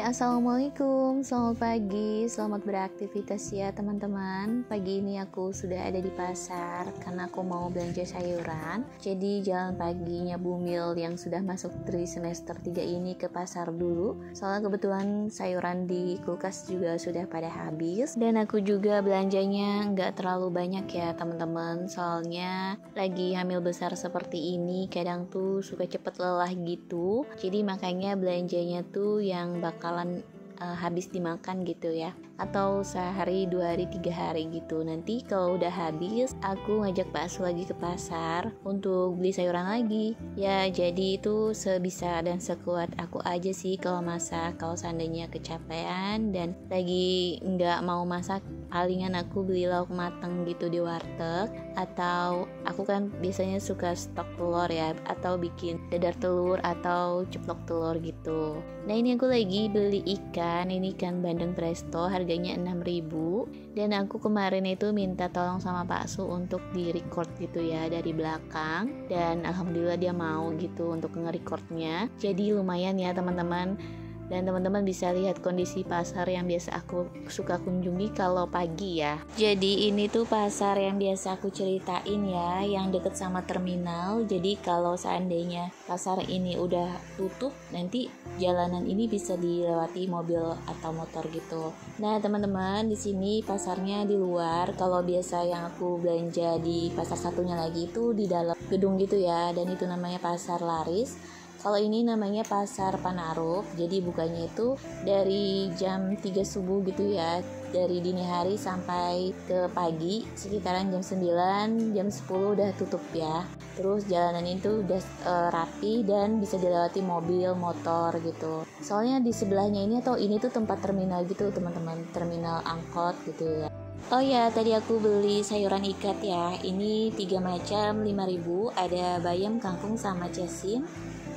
Assalamualaikum, selamat pagi, selamat beraktivitas ya teman-teman. Pagi ini aku sudah ada di pasar karena aku mau belanja sayuran. Jadi jalan paginya Bumil yang sudah masuk dari semester 3 ini ke pasar dulu. Soalnya kebetulan sayuran di kulkas juga sudah pada habis. Dan aku juga belanjanya nggak terlalu banyak ya teman-teman. Soalnya lagi hamil besar seperti ini kadang tuh suka cepet lelah gitu. Jadi makanya belanjanya tuh yang bakalan habis dimakan gitu ya, atau sehari, 2 hari, 3 hari gitu. Nanti kalau udah habis aku ngajak Pak Asu lagi ke pasar untuk beli sayuran lagi ya. Jadi itu sebisa dan sekuat aku aja sih kalau masak. Kalau seandainya kecapean dan lagi nggak mau masak, palingan aku beli lauk mateng gitu di warteg, atau aku kan biasanya suka stok telur ya, atau bikin dadar telur atau ceplok telur gitu. Nah ini aku lagi beli ikan, ini ikan bandeng presto, harganya 6.000. Dan aku kemarin itu minta tolong sama Pak Su untuk di record gitu ya dari belakang, dan alhamdulillah dia mau gitu untuk nge-recordnya. Jadi lumayan ya teman-teman. Dan teman-teman bisa lihat kondisi pasar yang biasa aku suka kunjungi kalau pagi ya. Jadi ini tuh pasar yang biasa aku ceritain ya, yang deket sama terminal. Jadi kalau seandainya pasar ini udah tutup, nanti jalanan ini bisa dilewati mobil atau motor gitu. Nah teman-teman, di sini pasarnya di luar. Kalau biasa yang aku belanja di pasar satunya lagi itu di dalam gedung gitu ya, dan itu namanya Pasar Laris. Kalau ini namanya Pasar Panaruf. Jadi bukanya itu dari jam 3 subuh gitu ya, dari dini hari sampai ke pagi, sekitaran jam 9, jam 10 udah tutup ya. Terus jalanan itu udah rapi dan bisa dilewati mobil, motor gitu. Soalnya di sebelahnya ini atau ini tuh tempat terminal gitu teman-teman, terminal angkot gitu ya. Oh ya, tadi aku beli sayuran ikat ya. Ini 3 macam 5.000, ada bayam, kangkung sama cesim.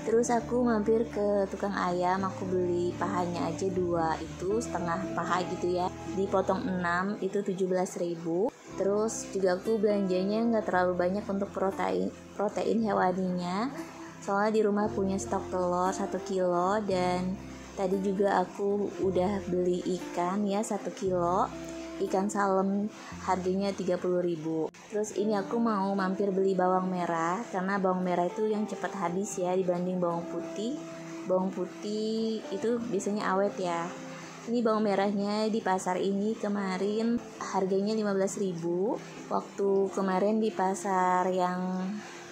Terus aku mampir ke tukang ayam, aku beli pahanya aja 2, itu setengah paha gitu ya, dipotong 6, itu 17.000. Terus juga aku belanjanya nggak terlalu banyak untuk protein hewaninya, soalnya di rumah punya stok telur 1 kilo. Dan tadi juga aku udah beli ikan ya 1 kilo, ikan salem harganya 30.000. Terus ini aku mau mampir beli bawang merah, karena bawang merah itu yang cepat habis ya dibanding bawang putih. Bawang putih itu biasanya awet ya. Ini bawang merahnya di pasar ini kemarin harganya 15.000. Waktu kemarin di pasar yang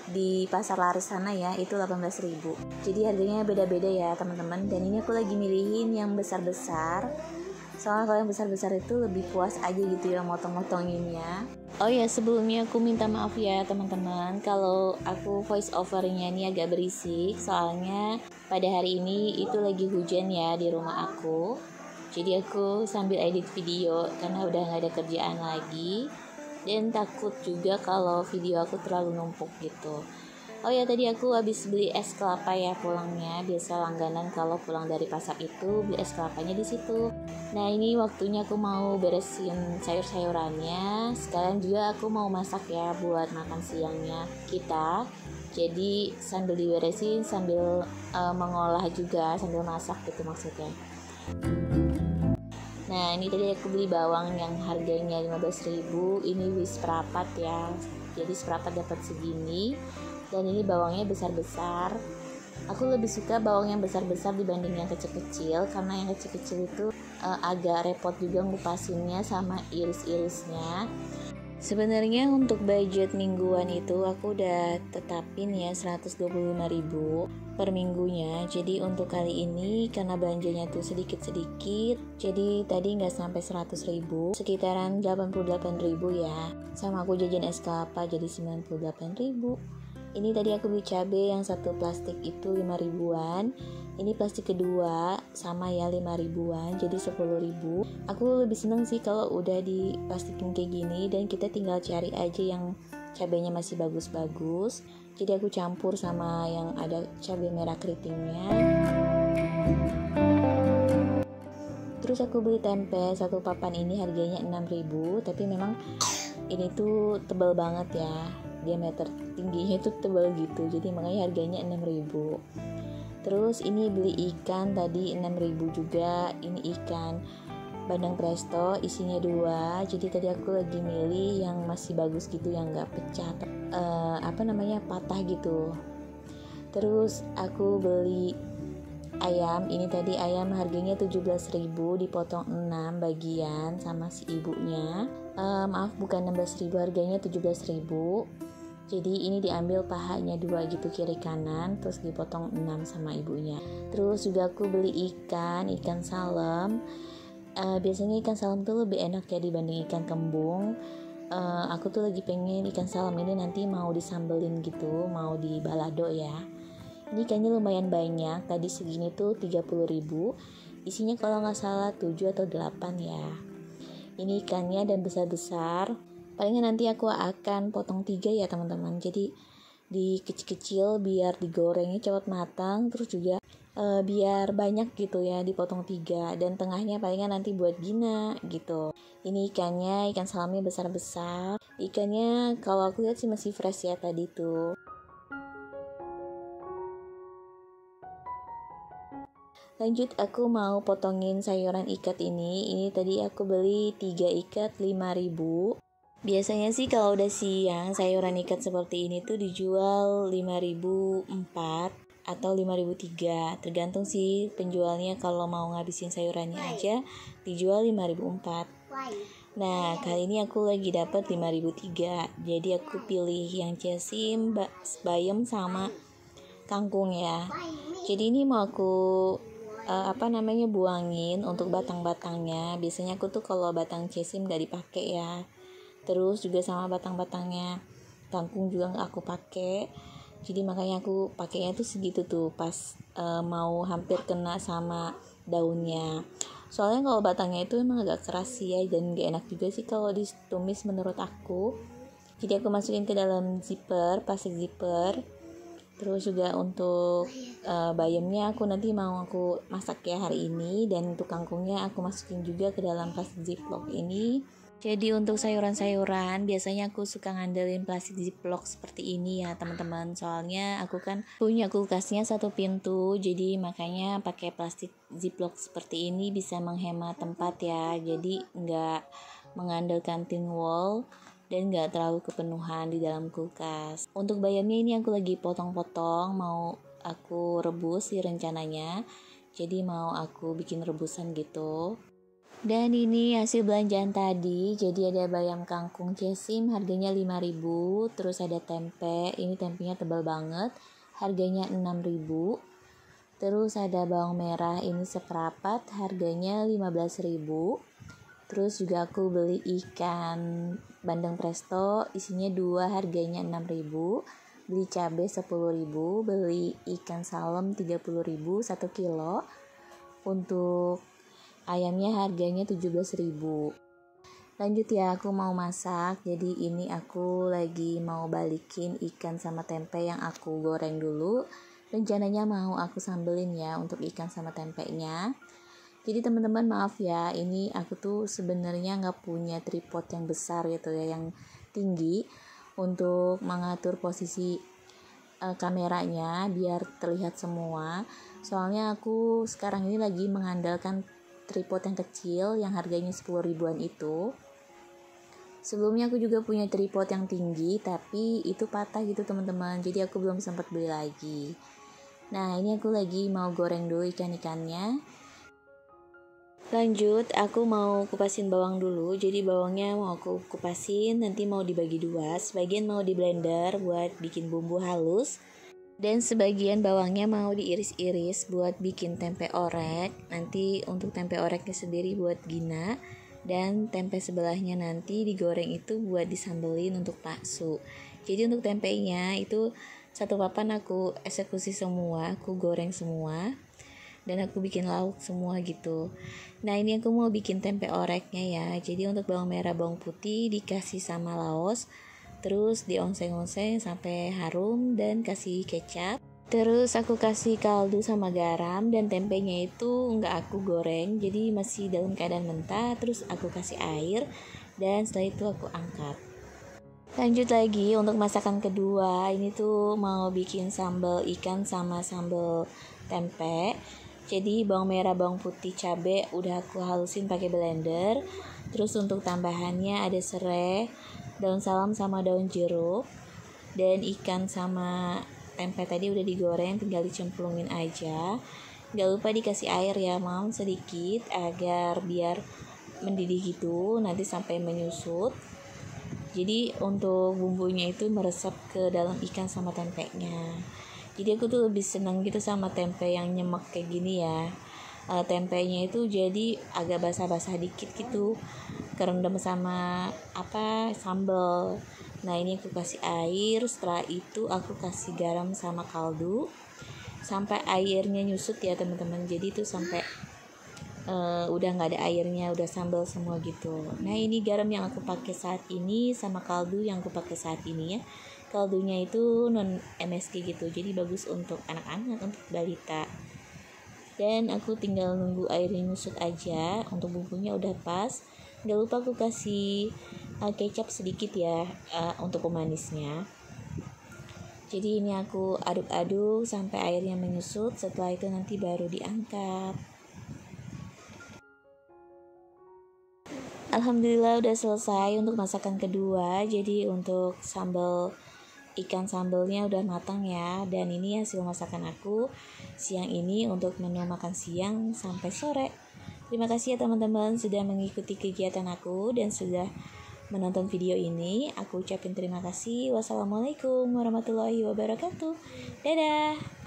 di Pasar Laris sana ya itu 18.000. Jadi harganya beda-beda ya teman-teman. Dan ini aku lagi milihin yang besar-besar, soalnya kalau yang besar-besar itu lebih puas aja gitu ya motong-motonginnya. Oh ya, sebelumnya aku minta maaf ya teman-teman kalau aku voice overnya ini agak berisik, soalnya pada hari ini itu lagi hujan ya di rumah aku. Jadi aku sambil edit video karena udah gak ada kerjaan lagi, dan takut juga kalau video aku terlalu numpuk gitu. Oh ya, tadi aku habis beli es kelapa ya pulangnya. Biasa langganan kalau pulang dari pasar itu beli es kelapanya di situ. Nah ini waktunya aku mau beresin sayur-sayurannya. Sekalian juga aku mau masak ya buat makan siangnya kita. Jadi sambil diberesin sambil mengolah juga sambil masak gitu maksudnya. Nah ini tadi aku beli bawang yang harganya 15.000. Ini wis perapat ya. Jadi seperapat dapat segini. Dan ini bawangnya besar-besar. Aku lebih suka bawang yang besar-besar dibanding yang kecil-kecil, karena yang kecil-kecil itu agak repot juga ngupasinnya sama iris-irisnya. Sebenarnya untuk budget mingguan itu aku udah tetapin ya 125.000 per minggunya. Jadi untuk kali ini karena belanjanya tuh sedikit-sedikit, jadi tadi nggak sampai 100.000, sekitaran 88.000 ya. Sama aku jajan es kelapa jadi 98.000. Ini tadi aku beli cabai yang satu plastik itu 5.000-an. Ini plastik kedua sama ya 5.000-an, jadi 10.000. Aku lebih seneng sih kalau udah diplastikin kayak gini dan kita tinggal cari aja yang cabainya masih bagus-bagus. Jadi aku campur sama yang ada cabai merah keritingnya. Terus aku beli tempe satu papan, ini harganya 6.000, tapi memang ini tuh tebal banget ya, diameter tingginya itu tebal gitu, jadi makanya harganya 6.000. Terus ini beli ikan tadi 6.000 juga. Ini ikan bandeng presto, isinya 2. Jadi tadi aku lagi milih yang masih bagus gitu, yang gak pecah, patah gitu. Terus aku beli ayam. Ini tadi ayam harganya 17.000, dipotong 6 bagian sama si ibunya. Maaf, bukan 16.000, harganya 17.000. Jadi ini diambil pahanya 2 gitu, kiri kanan, terus dipotong 6 sama ibunya. Terus juga aku beli ikan salem. Biasanya ikan salem tuh lebih enak ya dibanding ikan kembung. Aku tuh lagi pengen ikan salem ini nanti mau disambelin gitu, mau di balado ya. Ini ikannya lumayan banyak, tadi segini tuh 30.000. Isinya kalau gak salah 7 atau 8 ya. Ini ikannya dan besar-besar. Palingan nanti aku akan potong 3 ya teman-teman. Jadi dikecil-kecil biar digorengnya cepat matang. Terus juga biar banyak gitu ya, dipotong 3. Dan tengahnya palingan nanti buat Gina gitu. Ini ikannya, ikan salamnya besar-besar. Ikannya kalau aku lihat sih masih fresh ya tadi tuh. Lanjut, aku mau potongin sayuran ikat ini. Ini tadi aku beli 3 ikat 5.000. Biasanya sih kalau udah siang sayuran ikat seperti ini tuh dijual 5.004 atau 5.003. Tergantung sih penjualnya, kalau mau ngabisin sayurannya aja dijual 5.004. Nah, kali ini aku lagi dapat 5.003. Jadi aku pilih yang cesim, bayam sama kangkung ya. Jadi ini mau aku buangin untuk batang-batangnya. Biasanya aku tuh kalau batang cesim gak dipakai ya. Terus juga sama batang-batangnya kangkung juga gak aku pakai. Jadi makanya aku pakainya tuh segitu tuh pas mau hampir kena sama daunnya. Soalnya kalau batangnya itu emang agak keras sih ya, dan gak enak juga sih kalau ditumis menurut aku. Jadi aku masukin ke dalam zipper, plastik zipper. Terus juga untuk bayamnya aku nanti mau aku masak ya hari ini. Dan untuk kangkungnya aku masukin juga ke dalam plastik ziplock ini. Jadi untuk sayuran-sayuran biasanya aku suka ngandelin plastik ziplock seperti ini ya teman-teman. Soalnya aku kan punya kulkasnya 1 pintu, jadi makanya pakai plastik ziplock seperti ini bisa menghemat tempat ya. Jadi nggak mengandalkan tin wall dan gak terlalu kepenuhan di dalam kulkas. Untuk bayamnya ini aku lagi potong-potong, mau aku rebus sih rencananya. Jadi mau aku bikin rebusan gitu. Dan ini hasil belanjaan tadi. Jadi ada bayam kangkung cesim harganya 5.000. Terus ada tempe, ini tempenya tebal banget, harganya 6.000. Terus ada bawang merah, ini seperapat, harganya 15.000. Terus juga aku beli ikan bandeng presto, isinya 2, harganya 6.000. Beli cabai 10.000, beli ikan salem 30.000 1 kilo. Untuk ayamnya harganya 17.000. Lanjut ya, aku mau masak. Jadi ini aku lagi mau balikin ikan sama tempe yang aku goreng dulu. Rencananya mau aku sambelin ya untuk ikan sama tempenya. Jadi teman-teman maaf ya, ini aku tuh sebenarnya nggak punya tripod yang besar gitu ya, yang tinggi untuk mengatur posisi kameranya biar terlihat semua. Soalnya aku sekarang ini lagi mengandalkan tripod yang kecil yang harganya 10 ribuan itu. Sebelumnya aku juga punya tripod yang tinggi tapi itu patah gitu teman-teman, jadi aku belum sempat beli lagi. Nah, ini aku lagi mau goreng dulu ikan-ikannya. Lanjut, aku mau kupasin bawang dulu. Jadi bawangnya mau aku kupasin, nanti mau dibagi 2. Sebagian mau di blender buat bikin bumbu halus, dan sebagian bawangnya mau diiris-iris buat bikin tempe orek. Nanti untuk tempe oreknya sendiri buat Gina, dan tempe sebelahnya nanti digoreng itu buat disambelin untuk bakso. Jadi untuk tempenya itu 1 papan aku eksekusi semua, aku goreng semua, dan aku bikin lauk semua gitu. Nah, ini aku mau bikin tempe oreknya ya. Jadi untuk bawang merah, bawang putih dikasih sama laos, terus dionseng-onseng sampai harum, dan kasih kecap. Terus aku kasih kaldu sama garam, dan tempenya itu nggak aku goreng, jadi masih dalam keadaan mentah. Terus aku kasih air, dan setelah itu aku angkat. Lanjut lagi untuk masakan kedua. Ini tuh mau bikin sambal ikan sama sambal tempe. Jadi bawang merah, bawang putih, cabai udah aku halusin pakai blender. Terus untuk tambahannya ada serai, daun salam sama daun jeruk, dan ikan sama tempe tadi udah digoreng, tinggal dicemplungin aja. Gak lupa dikasih air ya mam, sedikit agar biar mendidih gitu, nanti sampai menyusut. Jadi untuk bumbunya itu meresap ke dalam ikan sama tempenya. Jadi aku tuh lebih seneng gitu sama tempe yang nyemek kayak gini ya. Tempenya itu jadi agak basah-basah dikit gitu, kerendam sama sambal. Nah ini aku kasih air, setelah itu aku kasih garam sama kaldu sampai airnya nyusut ya teman-teman. Jadi itu sampai udah nggak ada airnya, udah sambal semua gitu. Nah ini garam yang aku pakai saat ini sama kaldu yang aku pakai saat ini ya. Kaldunya itu non MSG gitu, jadi bagus untuk anak-anak, untuk balita. Dan aku tinggal nunggu airnya nyusut aja. Untuk bumbunya udah pas. Gak lupa aku kasih kecap sedikit ya untuk pemanisnya. Jadi ini aku aduk-aduk sampai airnya menyusut. Setelah itu nanti baru diangkat. Alhamdulillah udah selesai untuk masakan kedua. Jadi untuk ikan sambalnya udah matang ya. Dan ini hasil masakan aku siang ini untuk menu makan siang sampai sore. Terima kasih ya teman-teman sudah mengikuti kegiatan aku dan sudah menonton video ini. Aku ucapin terima kasih. Wassalamualaikum warahmatullahi wabarakatuh. Dadah.